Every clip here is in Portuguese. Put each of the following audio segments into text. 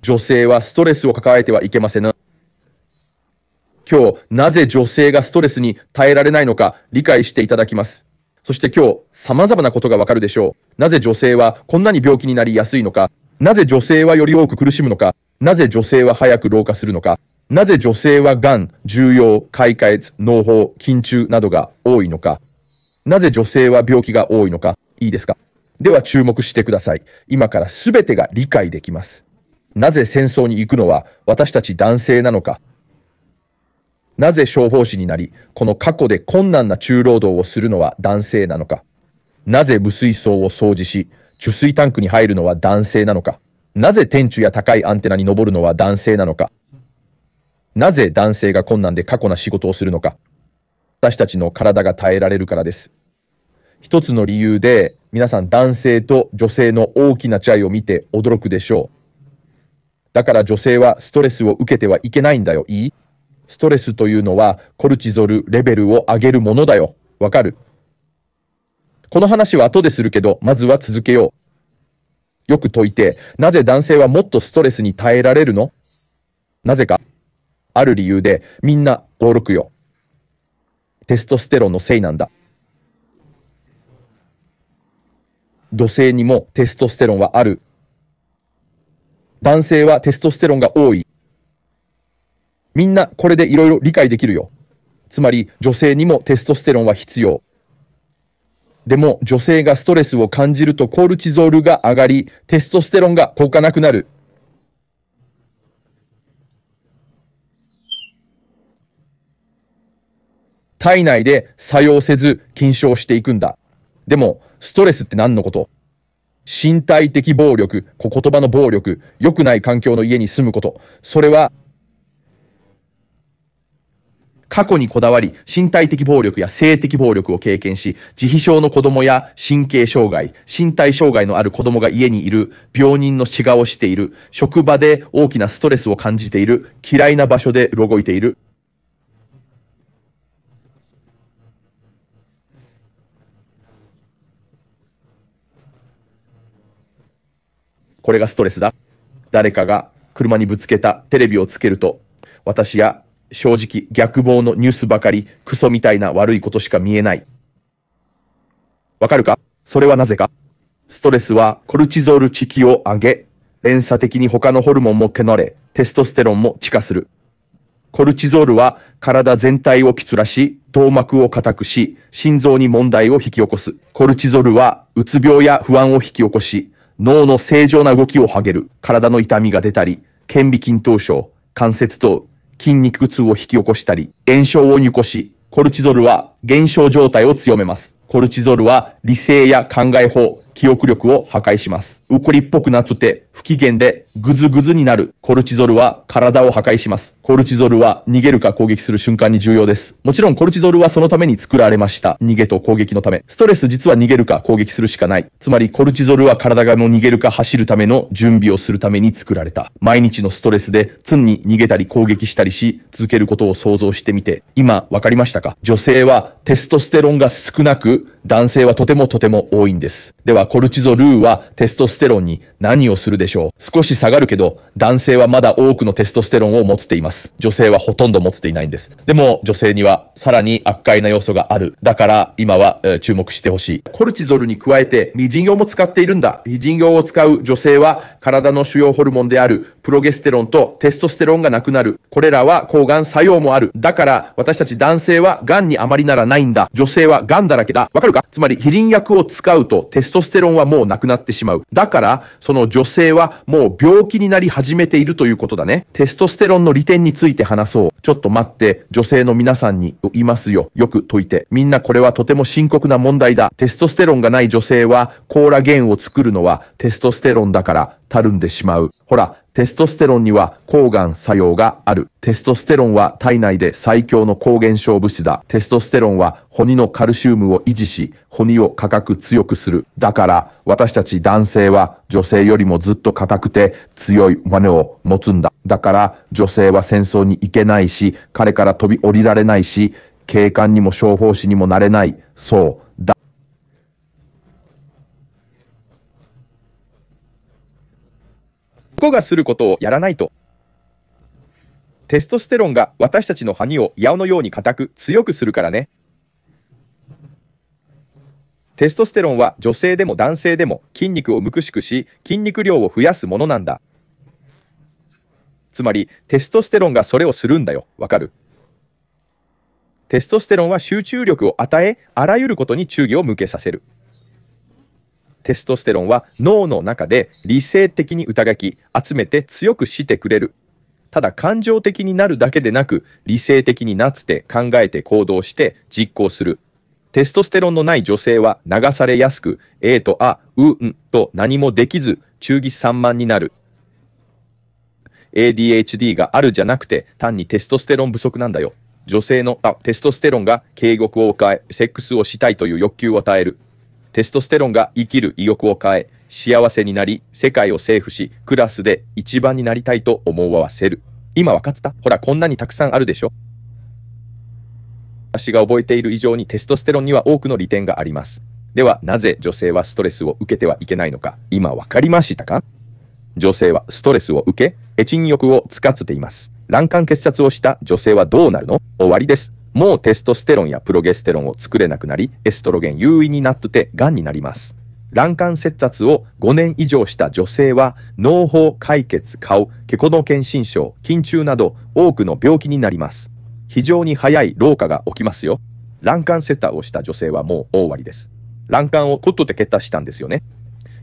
女性はストレスを抱えてはいけません。今日、なぜ女性がストレスに耐えられないのか理解していただきます。そして今日、様々なことがわかるでしょう。なぜ女性はこんなに病気になりやすいのか。なぜ女性はより多く苦しむのか。なぜ女性は早く老化するのか。なぜ女性はがん、重要、開花越、脳胞、筋中などが多いのか。なぜ女性は病気が多いのか。いいですか。では注目してください。今からすべてが理解できます。なぜ戦争に行くのは私たち男性なのか。なぜ消防士になり、この過去で困難な中労働をするのは男性なのか。なぜ無水槽を掃除し、貯水タンクに入るのは男性なのか。なぜ天柱や高いアンテナに登るのは男性なのか。なぜ男性が困難で過酷な仕事をするのか。私たちの体が耐えられるからです。一つの理由で、皆さん男性と女性の大きな違いを見て驚くでしょう。だから女性はストレスを受けてはいけないんだよ。いい？ストレスというのはコルチゾルレベルを上げるものだよ。わかる？この話は後でするけど、まずは続けよう。よく解いて、なぜ男性はもっとストレスに耐えられるの？なぜか。ある理由でみんな驚くよ。テストステロンのせいなんだ。女性にもテストステロンはある。男性はテストステロンが多い。みんなこれでいろいろ理解できるよ。つまり女性にもテストステロンは必要。でも女性がストレスを感じるとコルチゾールが上がり、テストステロンが効かなくなる。体内で作用せず緊張していくんだ。でもストレスって何のこと？身体的暴力、言葉の暴力、良くない環境の家に住むこと。それは過去にこだわり、身体的暴力や性的暴力を経験し、自閉症の子供や神経障害、身体障害のある子供が家にいる、病人の死顔をしている、職場で大きなストレスを感じている、嫌いな場所で動いている。これがストレスだ。誰かが車にぶつけたテレビをつけると、私や正直逆暴のニュースばかりクソみたいな悪いことしか見えない。わかるか？それはなぜか？ストレスはコルチゾール値を上げ、連鎖的に他のホルモンもけなれ、テストステロンも地下する。コルチゾールは体全体をきつらし、頭膜を硬くし、心臓に問題を引き起こす。コルチゾールはうつ病や不安を引き起こし、脳の正常な動きをはげる。体の痛みが出たり、顕微筋頭症、関節等、筋肉痛を引き起こしたり、炎症を起こし、コルチゾールは減少状態を強めます。コルチゾールは理性や考え法、記憶力を破壊します。怒りっぽくなって不機嫌でぐずぐずになる。コルチゾールは体を破壊します。コルチゾールは逃げるか攻撃する瞬間に重要です。もちろんコルチゾールはそのために作られました。逃げと攻撃のため。ストレス実は逃げるか攻撃するしかない。つまりコルチゾールは体がもう逃げるか走るための準備をするために作られた。毎日のストレスで常に逃げたり攻撃したりし続けることを想像してみて、今わかりましたか？女性はテストステロンが少なく、男性はとても多いんです。ではコルチゾルーはテストステロンに何をするでしょう？少し下がるけど、男性はまだ多くのテストステロンを持っています。女性はほとんど持っていないんです。でも女性にはさらに厄介な要素がある。だから今は注目してほしい。コルチゾルに加えて未人用も使っているんだ。未人用を使う女性は体の主要ホルモンであるプロゲステロンとテストステロンがなくなる。これらは抗がん作用もある。だから私たち男性はがんにあまりならないんだ。女性はがんだらけだ。わかるか？つまり避妊薬を使うとテストステロンはもうなくなってしまう。だからその女性はもう病気になり始めているということだね。テストステロンの利点について話そう。ちょっと待って、女性の皆さんに言いますよ。よく解いて。みんなこれはとても深刻な問題だ。テストステロンがない女性はコーラゲンを作るのはテストステロンだからたるんでしまう。ほら、テストステロンには抗がん作用がある。テストステロンは体内で最強の抗原症物質だ。テストステロンは骨のカルシウムを維持し、骨を硬く強くする。だから私たち男性は女性よりもずっと硬くて強い骨を持つんだ。だから女性は戦争に行けないし、彼から飛び降りられないし、警官にも消防士にもなれない。そうだ。男がすることをやらないと。テストステロンが私たちのハニを矢のように硬く強くするからね。テストステロンは女性でも男性でも筋肉をむくしくし、筋肉量を増やすものなんだ。つまり、テストステロンがそれをするんだよ。わかる？テストステロンは集中力を与え、あらゆることに注意を向けさせる。テストステロンは脳の中で理性的に疑き、集めて強くしてくれる。ただ感情的になるだけでなく、理性的になって考えて行動して実行する。テストステロンのない女性は流されやすく、とと何もできず、中義散漫になる。ADHD があるじゃなくて、単にテストステロン不足なんだよ。女性のテストステロンが警告を変え、セックスをしたいという欲求を与える。テストステロンが生きる意欲を変え、幸せになり、世界を征服し、クラスで一番になりたいと思わせる。今分かってた？ほら、こんなにたくさんあるでしょ？私が覚えている以上にテストステロンには多くの利点があります。では、なぜ女性はストレスを受けてはいけないのか、今分かりましたか？女性はストレスを受け、エチン欲を使っています。卵管結紮をした女性はどうなるの？終わりです。もうテストステロンやプロゲステロンを作れなくなり、エストロゲン優位になって癌になります。卵管切削を5年以上した女性は、脳胞解決、顔、ケコノ検診症、筋中など多くの病気になります。非常に早い老化が起きますよ。卵管切断をした女性はもう大終わりです。卵管をコットで結紮したんですよね。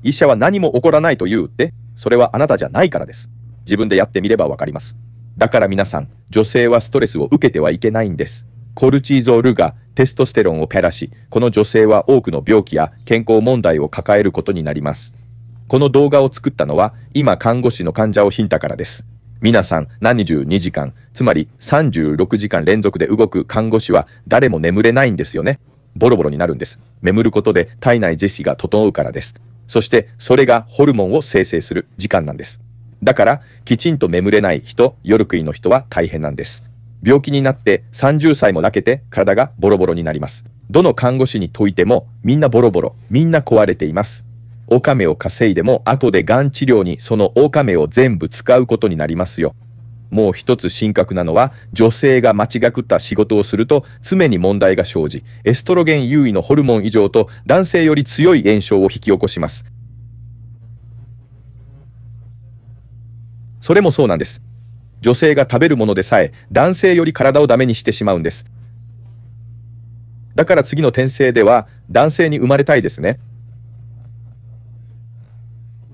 医者は何も起こらないと言うって、それはあなたじゃないからです。自分でやってみればわかります。だから皆さん、女性はストレスを受けてはいけないんです。コルチゾールがテストステロンを減らし、この女性は多くの病気や健康問題を抱えることになります。この動画を作ったのは、今看護師の患者をひいたからです。皆さん、72時間、つまり36時間連続で動く看護師は誰も眠れないんですよね。ボロボロになるんです。眠ることで体内ジェシが整うからです。そして、それがホルモンを生成する時間なんです。だから、きちんと眠れない人、夜食いの人は大変なんです。病気になって30歳も泣けて体がボロボロになります。どの看護師に説いてもみんなボロボロ、みんな壊れています。お金を稼いでも後でがん治療にそのお金を全部使うことになりますよ。もう一つ深刻なのは、女性が間違った仕事をすると常に問題が生じ、エストロゲン優位のホルモン異常と男性より強い炎症を引き起こします。それもそうなんです。女性が食べるものでさえ男性より体をダメにしてしまうんです。だから次の転生では男性に生まれたいですね。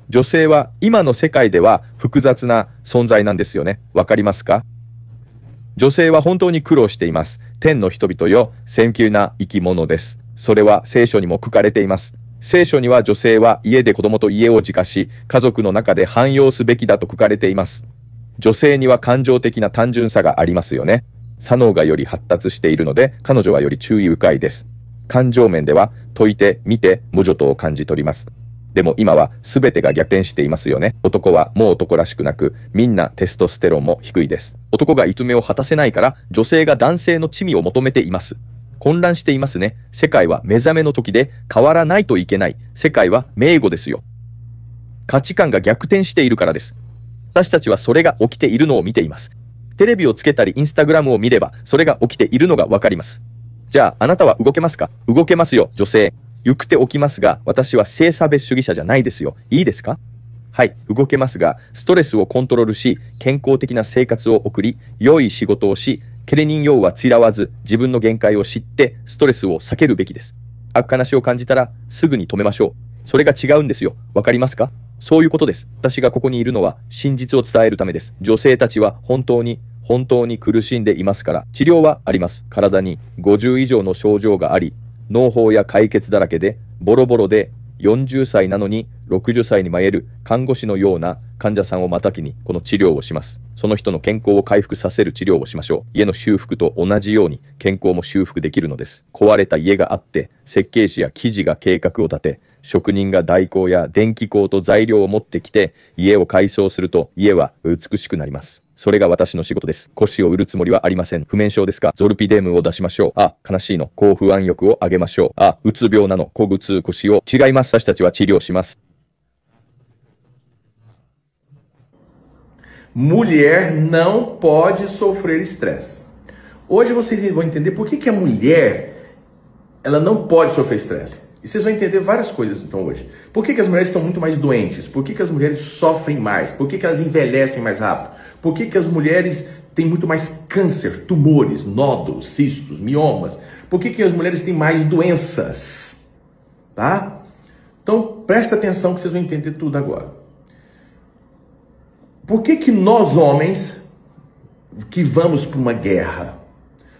女性は今の世界では複雑な存在なんですよね。わかりますか？女性は本当に苦労しています。天の人々よ、先級な生き物です。それは聖書にも書かれています。聖書には女性は家で子供と家を自家し、家族の中で繁栄すべきだと書かれています。女性には感情的な単純さがありますよね。左脳がより発達しているので、彼女はより注意深いです。感情面では、解いて、見て、無助とを感じ取ります。でも今は全てが逆転していますよね。男はもう男らしくなく、みんなテストステロンも低いです。男が一目を果たせないから、女性が男性の罪を求めています。混乱していますね。世界は目覚めの時で変わらないといけない。世界は名護ですよ。価値観が逆転しているからです。私たちはそれが起きているのを見ています。テレビをつけたりインスタグラムを見れば、それが起きているのがわかります。じゃあ、あなたは動けますか？動けますよ、女性。行くておきますが、私は性差別主義者じゃないですよ。いいですか？はい、動けますが、ストレスをコントロールし、健康的な生活を送り、良い仕事をし、ケレニン用は嫌わず、自分の限界を知って、ストレスを避けるべきです。悪化なしを感じたら、すぐに止めましょう。それが違うんですよ。わかりますか？そういうことです。私がここにいるのは真実を伝えるためです。女性たちは本当に苦しんでいますから、治療はあります。体に50以上の症状があり、脳胞や解決だらけで、ボロボロで40歳なのに60歳に参える看護師のような患者さんをまたきにこの治療をします。その人の健康を回復させる治療をしましょう。家の修復と同じように健康も修復できるのです。壊れた家があって、設計士や記事が計画を立て、職人が代行や電気工と材料を持ってきて、家を改装すると家は美しくなります。それが私の仕事です。腰を売るつもりはありません。不眠症ですか？ゾルピデームを出しましょう。悲しいの。高不安欲を上げましょう。うつ病なの。小ぐつ腰を。違います。私たちは治療します。Mulher não pode sofrer estresse. Hoje vocês vão entender por que a mulher ela não pode sofrer estresse. E vocês vão entender várias coisas então hoje. Por que as mulheres estão muito mais doentes? Por que as mulheres sofrem mais? Por que elas envelhecem mais rápido? Por que as mulheres têm muito mais câncer, tumores, nódulos, cistos, miomas? Por que as mulheres têm mais doenças? Tá? Então presta atenção que vocês vão entender tudo agora. Por que nós homens que vamos para uma guerra?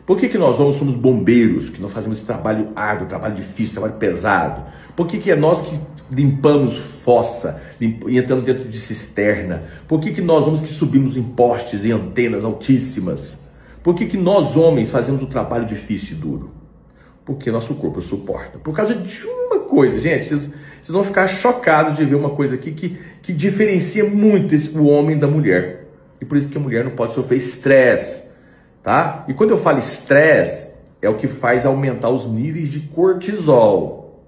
Por que nós homens somos bombeiros, que nós fazemos esse trabalho árduo, trabalho difícil, trabalho pesado? Por que é nós que limpamos fossa e entramos dentro de cisterna? Por que nós homens que subimos em postes e antenas altíssimas? Por que nós homens fazemos o trabalho difícil e duro? Porque nosso corpo suporta. Por causa de uma coisa, gente, vocês vão ficar chocados de ver uma coisa aqui que diferencia muito o homem da mulher. E por isso que a mulher não pode sofrer estresse. Tá? E quando eu falo estresse, é o que faz aumentar os níveis de cortisol.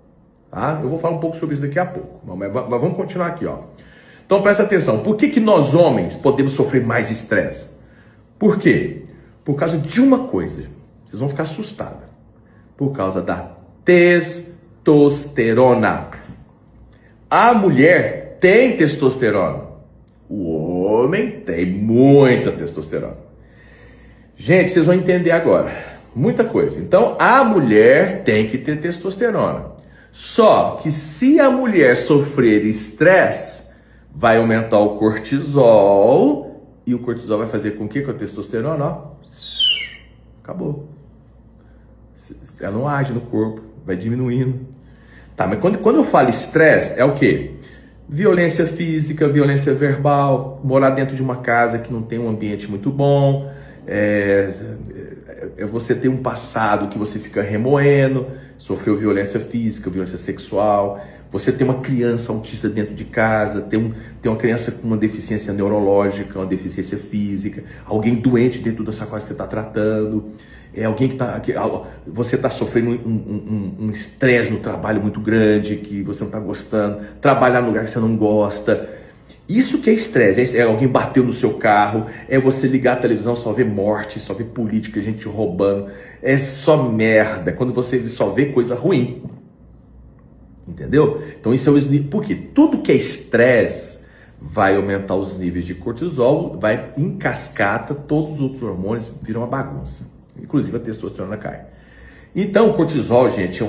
Tá? Eu vou falar um pouco sobre isso daqui a pouco, mas vamos continuar aqui. Ó. Então presta atenção, por que nós homens podemos sofrer mais estresse? Por quê? Por causa de uma coisa, vocês vão ficar assustados. Por causa da testosterona. A mulher tem testosterona, o homem tem muita testosterona. Gente, vocês vão entender agora muita coisa. Então, a mulher tem que ter testosterona. Só que se a mulher sofrer estresse, vai aumentar o cortisol. E o cortisol vai fazer com que com a testosterona? Ó, acabou. Ela não age no corpo, vai diminuindo. Tá, mas quando eu falo estresse, é o quê? Violência física, violência verbal, morar dentro de uma casa que não tem um ambiente muito bom. É você ter um passado que você fica remoendo, sofreu violência física, violência sexual, você ter uma criança autista dentro de casa, ter uma criança com uma deficiência neurológica, uma deficiência física, alguém doente dentro dessa coisa que você está tratando, alguém você está sofrendo um estresse no trabalho muito grande, que você não está gostando, trabalhar no lugar que você não gosta. Isso que é estresse, é alguém bateu no seu carro, é você ligar a televisão, só ver morte, só ver política, gente roubando, é só merda, quando você só vê coisa ruim, entendeu? Então isso é o nível, porque tudo que é estresse vai aumentar os níveis de cortisol, vai em cascata, todos os outros hormônios viram uma bagunça, inclusive a testosterona cai. Então o cortisol, gente,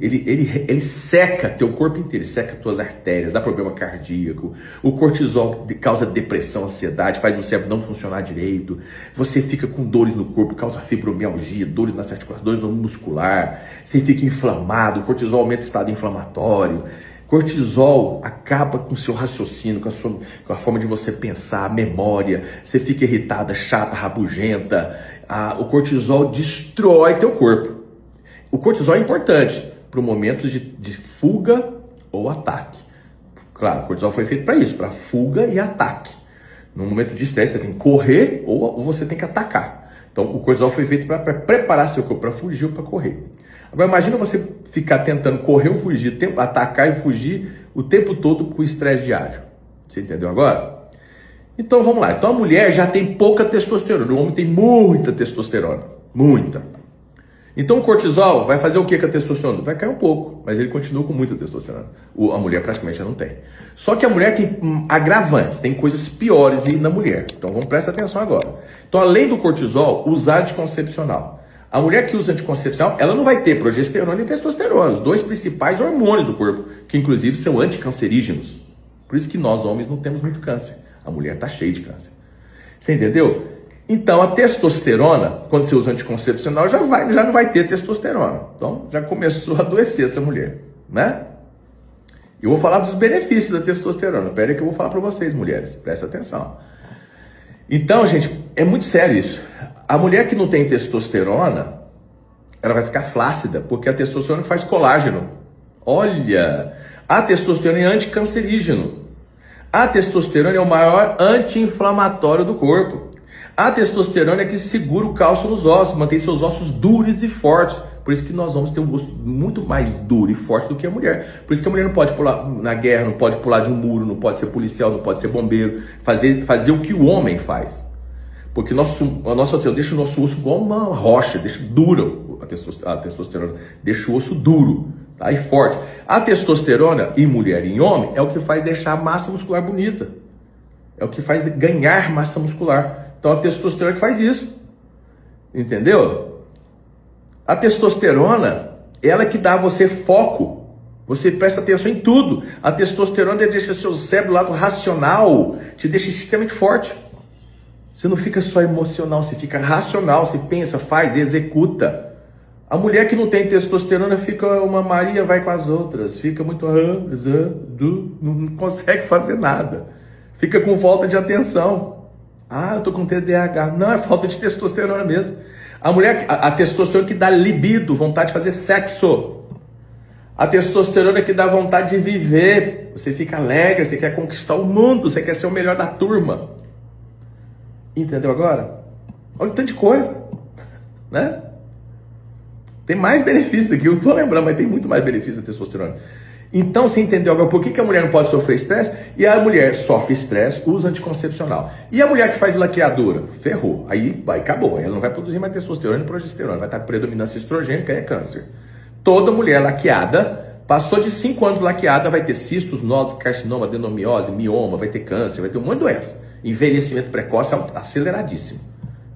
ele seca teu corpo inteiro, seca tuas artérias, dá problema cardíaco. O cortisol causa depressão, ansiedade, faz o cérebro não funcionar direito. Você fica com dores no corpo, causa fibromialgia, dores nas articulações, dores no muscular. Você fica inflamado, o cortisol aumenta o estado inflamatório. Cortisol acaba com o seu raciocínio, com a forma de você pensar, a memória. Você fica irritada, chata, rabugenta. O cortisol destrói teu corpo. O cortisol é importante para o momento de fuga ou ataque. Claro, o cortisol foi feito para isso, para fuga e ataque. No momento de estresse, você tem que correr ou você tem que atacar. Então, o cortisol foi feito para preparar seu corpo para fugir ou para correr. Agora, imagina você ficar tentando correr ou fugir, atacar e fugir o tempo todo com o estresse diário. Você entendeu agora? Então, vamos lá. Então, a mulher já tem pouca testosterona. O homem tem muita testosterona. Muita. Então o cortisol vai fazer o que com a testosterona? Vai cair um pouco, mas ele continua com muita testosterona. A mulher praticamente já não tem. Só que a mulher tem agravantes, tem coisas piores na mulher. Então vamos prestar atenção agora. Então além do cortisol, usar anticoncepcional. A mulher que usa anticoncepcional, ela não vai ter progesterona e testosterona, os dois principais hormônios do corpo, que inclusive são anticancerígenos. Por isso que nós homens não temos muito câncer. A mulher está cheia de câncer. Você entendeu? Então, a testosterona, quando você usa anticoncepcional, já não vai ter testosterona. Então, já começou a adoecer essa mulher, né? Eu vou falar dos benefícios da testosterona. Espera aí que eu vou falar para vocês, mulheres. Presta atenção. Então, gente, é muito sério isso. A mulher que não tem testosterona, ela vai ficar flácida, porque a testosterona faz colágeno. Olha, a testosterona é anticancerígeno. A testosterona é o maior anti-inflamatório do corpo. A testosterona é que segura o cálcio nos ossos, mantém seus ossos duros e fortes. Por isso que nós vamos ter um gosto muito mais duro e forte do que a mulher. Por isso que a mulher não pode pular na guerra, não pode pular de um muro, não pode ser policial, não pode ser bombeiro, fazer o que o homem faz. Porque a nossa testosterona deixa o nosso osso igual uma rocha, deixa duro a testosterona, deixa o osso duro, tá? E forte. A testosterona em mulher e em homem é o que faz deixar a massa muscular bonita. É o que faz ganhar massa muscular. Então a testosterona que faz isso. Entendeu? A testosterona, ela que dá a você foco. Você presta atenção em tudo. A testosterona deixa seu cérebro lado racional, te deixa extremamente forte. Você não fica só emocional, você fica racional, você pensa, faz, executa. A mulher que não tem testosterona fica uma Maria vai com as outras, fica muito não consegue fazer nada. Fica com falta de atenção. Ah, eu tô com TDAH. Não, é falta de testosterona mesmo. A mulher, a testosterona que dá libido, vontade de fazer sexo. A testosterona que dá vontade de viver. Você fica alegre, você quer conquistar o mundo, você quer ser o melhor da turma. Entendeu agora? Olha o tanto de coisa, né? Tem mais benefícios aqui, eu não tô lembrando, mas tem muito mais benefício da testosterona. Então, você entendeu agora por que a mulher não pode sofrer estresse? E a mulher sofre estresse, usa anticoncepcional. E a mulher que faz laqueadura? Ferrou. Aí acabou. Ela não vai produzir mais testosterona e progesterona. Vai estar com predominância estrogênica, é câncer. Toda mulher laqueada, passou de 5 anos laqueada, vai ter cistos, nódulos, carcinoma, adenomiose, mioma, vai ter câncer, vai ter um monte de doença. Envelhecimento precoce aceleradíssimo.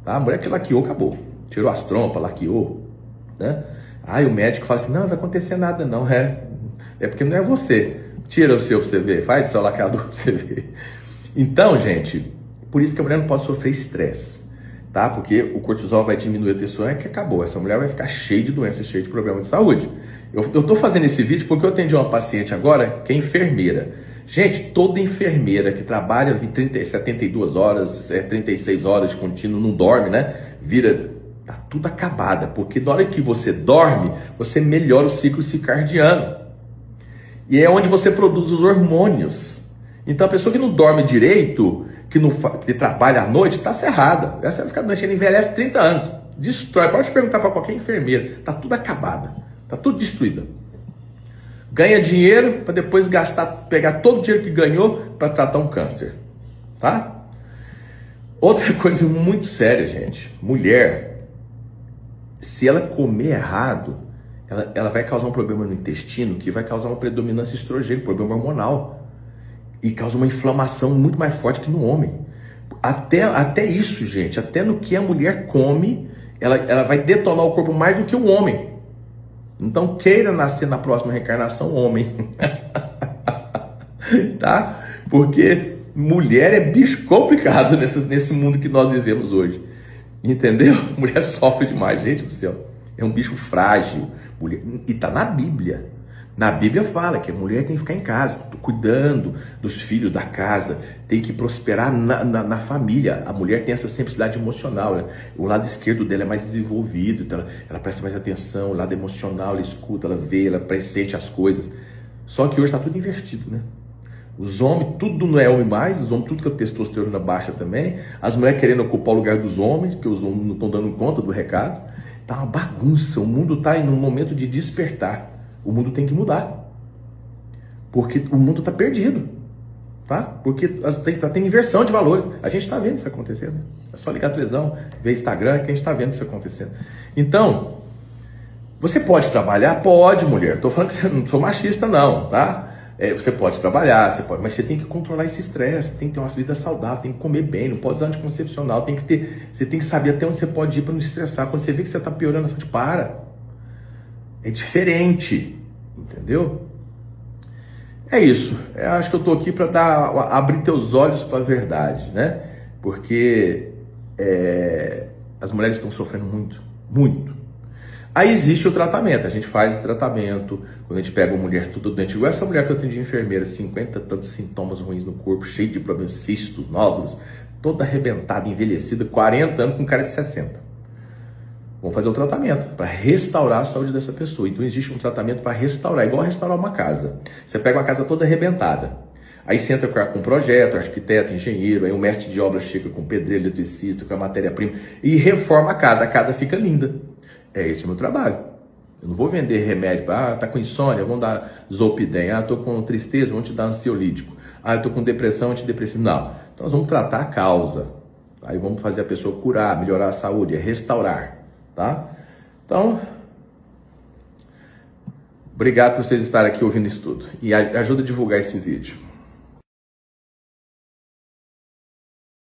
Tá? A mulher que laqueou, acabou. Tirou as trompas, laqueou. Né? Aí o médico fala assim, não vai acontecer nada não. É porque não é você. Tira o seu pra você ver. Faz o seu laqueador pra você ver. Então, gente, por isso que a mulher não pode sofrer estresse. Tá? Porque o cortisol vai diminuir a testosterona, que acabou. Essa mulher vai ficar cheia de doenças, cheia de problemas de saúde. Eu tô fazendo esse vídeo porque eu atendi uma paciente agora que é enfermeira. Gente, toda enfermeira que trabalha 72 horas, 36 horas de contínuo, não dorme, né? Tá tudo acabada, porque na hora que você dorme, você melhora o ciclo circadiano. E é onde você produz os hormônios. Então a pessoa que não dorme direito, que trabalha à noite, tá ferrada. Essa vai ficar doente, ela envelhece 30 anos. Destrói. Pode perguntar para qualquer enfermeira. Tá tudo acabada. Tá tudo destruída. Ganha dinheiro para depois pegar todo o dinheiro que ganhou para tratar um câncer. Tá? Outra coisa muito séria, gente. Mulher, se ela comer errado, ela vai causar um problema no intestino que vai causar uma predominância estrogênica, problema hormonal. E causa uma inflamação muito mais forte que no homem. Até isso, gente, até no que a mulher come, ela vai detonar o corpo mais do que o homem. Então queira nascer na próxima reencarnação homem. Tá? Porque mulher é bicho complicado nesse mundo que nós vivemos hoje. Entendeu? Mulher sofre demais, gente do céu. É um bicho frágil. Mulher, e tá na Bíblia. Na Bíblia fala que a mulher tem que ficar em casa, cuidando dos filhos da casa, tem que prosperar na família. A mulher tem essa simplicidade emocional, né? O lado esquerdo dela é mais desenvolvido, então ela presta mais atenção, o lado emocional, ela escuta, ela vê, ela pressente as coisas. Só que hoje está tudo invertido, né? Os homens, tudo não é homem mais, os homens, tudo que a testosterona baixa também, as mulheres querendo ocupar o lugar dos homens, porque os homens não estão dando conta do recado. Tá uma bagunça, o mundo está em um momento de despertar. O mundo tem que mudar, porque o mundo está perdido, tá? Porque tem inversão de valores. A gente está vendo isso acontecendo. É só ligar a televisão, ver Instagram, que a gente está vendo isso acontecendo. Então, você pode trabalhar? Pode, mulher. Estou falando que você não sou machista, não, tá? Você pode trabalhar, mas você tem que controlar esse estresse, tem que ter uma vida saudável, tem que comer bem, não pode usar anticoncepcional, você tem que saber até onde você pode ir para não estressar. Quando você vê que você está piorando, você para. É diferente, entendeu? É isso. Eu acho que eu tô aqui para abrir teus olhos para a verdade, né? Porque as mulheres estão sofrendo muito, muito. Aí existe o tratamento. A gente faz esse tratamento quando a gente pega uma mulher tudo doente, igual essa mulher que eu atendi enfermeira, 50 tantos sintomas ruins no corpo, cheio de problemas, cistos, nódulos, toda arrebentada, envelhecida, 40 anos com cara de 60. Vamos fazer um tratamento para restaurar a saúde dessa pessoa. Então existe um tratamento para restaurar, igual restaurar uma casa. Você pega uma casa toda arrebentada. Aí você entra com projeto, arquiteto, engenheiro, aí o mestre de obra chega com pedreiro, eletricista, com a matéria-prima e reforma a casa fica linda. É esse o meu trabalho. Eu não vou vender remédio para, tá com insônia, vamos dar Zolpidem. Tô com tristeza, vamos te dar ansiolítico. Eu tô com depressão, antidepressivo. Não. Então nós vamos tratar a causa. Aí vamos fazer a pessoa curar, melhorar a saúde, é restaurar, tá? Então, obrigado por vocês estarem aqui ouvindo isso tudo. E ajuda a divulgar esse vídeo.